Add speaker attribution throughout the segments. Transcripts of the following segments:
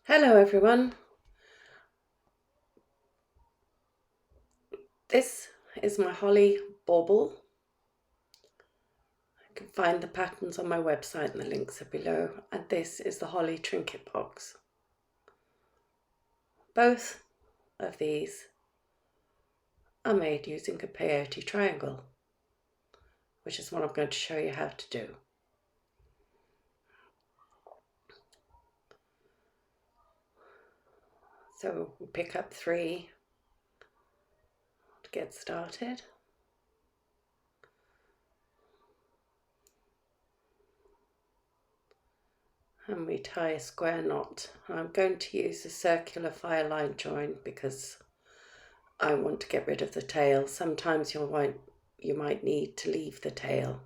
Speaker 1: Hello everyone, this is my Holly Bauble. You can find the patterns on my website and the links are below, and this is the Holly Trinket Box. Both of these are made using a peyote triangle, which is what I'm going to show you how to do. So we'll pick up 3 to get started. And we tie a square knot. I'm going to use a circular fire line join because I want to get rid of the tail. Sometimes you might need to leave the tail,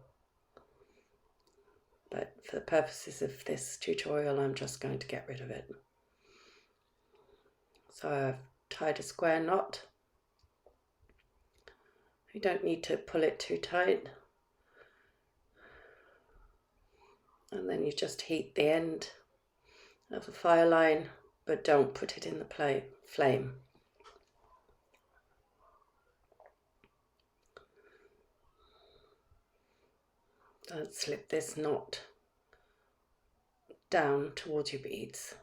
Speaker 1: but for the purposes of this tutorial I'm just going to get rid of it. So I've tied a square knot. You don't need to pull it too tight, and then you just heat the end of the fire line, but don't put it in the flame. Don't slip this knot down towards your beads.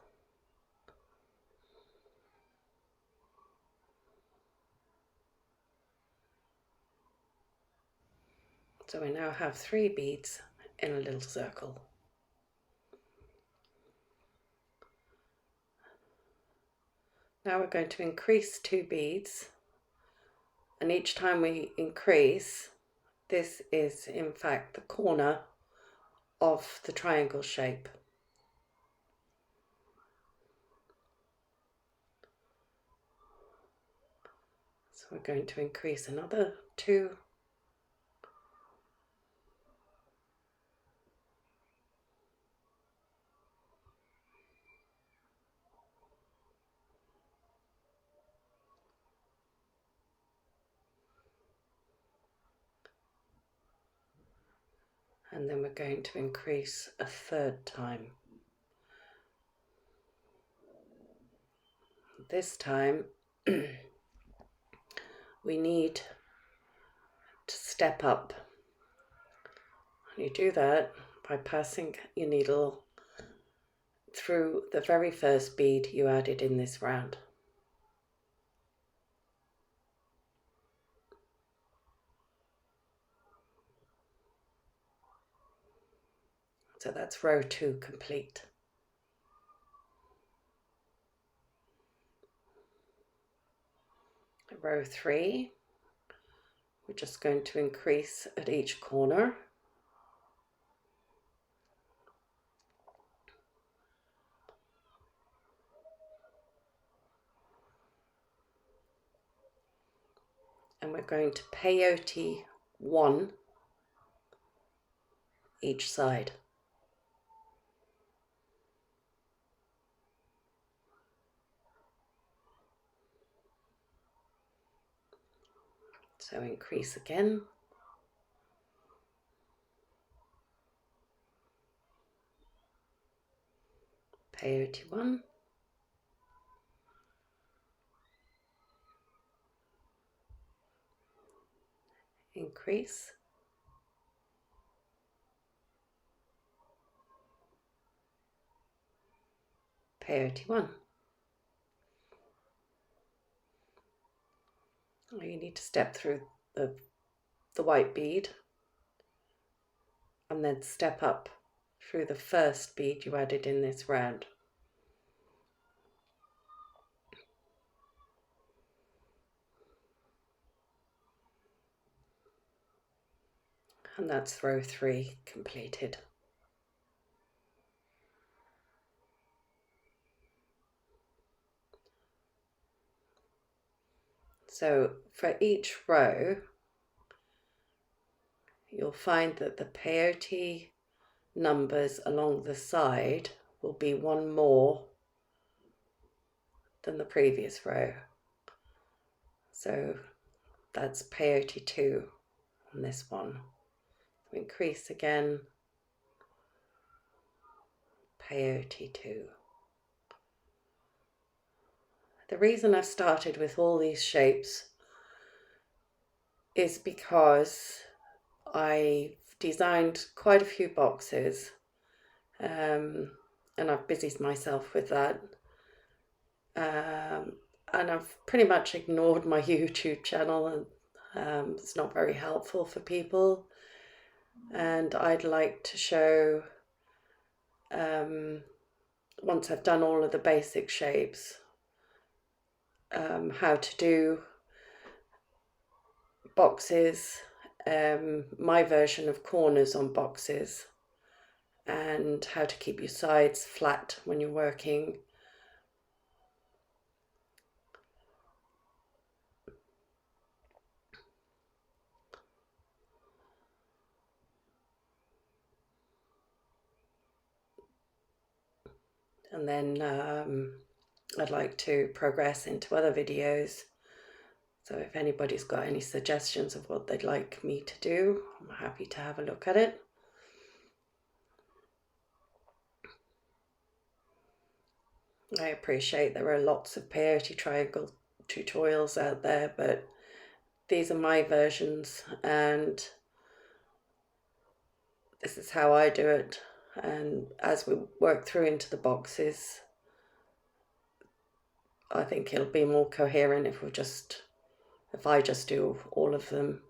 Speaker 1: So we now have 3 beads in a little circle. Now we're going to increase 2 beads, and each time we increase, this is in fact the corner of the triangle shape. So we're going to increase another 2. And then we're going to increase a 3rd time. This time we need to step up. And you do that by passing your needle through the very first bead you added in this round. So that's row 2 complete. Row 3, we're just going to increase at each corner. And we're going to peyote 1 each side. So increase again. Peyote 1. Increase. Peyote 1. You need to step through the white bead and then step up through the first bead you added in this round. And that's row 3 completed. So for each row, you'll find that the peyote numbers along the side will be 1 more than the previous row. So that's peyote 2 on this one. Increase again, peyote 2. the reason I've started with all these shapes is because I've designed quite a few boxes, and I've busied myself with that. And I've pretty much ignored my YouTube channel, and it's not very helpful for people. And I'd like to show, once I've done all of the basic shapes, how to do boxes, my version of corners on boxes, and how to keep your sides flat when you're working. And then I'd like to progress into other videos. So if anybody's got any suggestions of what they'd like me to do, I'm happy to have a look at it. I appreciate there are lots of peyote triangle tutorials out there, but these are my versions, and this is how I do it. And as we work through into the boxes, I think it'll be more coherent if I just do all of them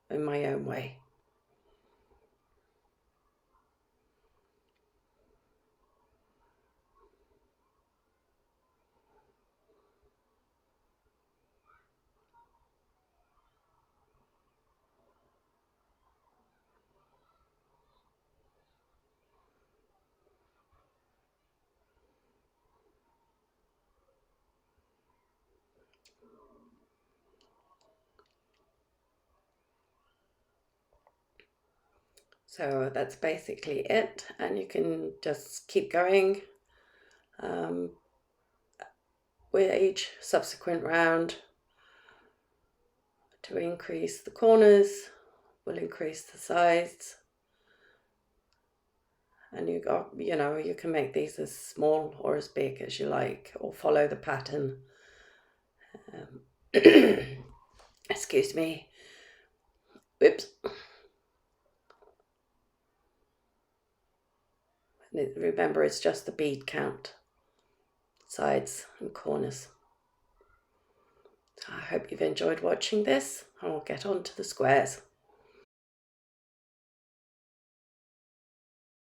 Speaker 1: in my own way. So that's basically it, and you can just keep going with each subsequent round. To increase the corners, we'll increase the sides, and you can make these as small or as big as you like, or follow the pattern. Excuse me. Oops. Remember, it's just the bead count, sides and corners. I hope you've enjoyed watching this, and we'll get on to the squares.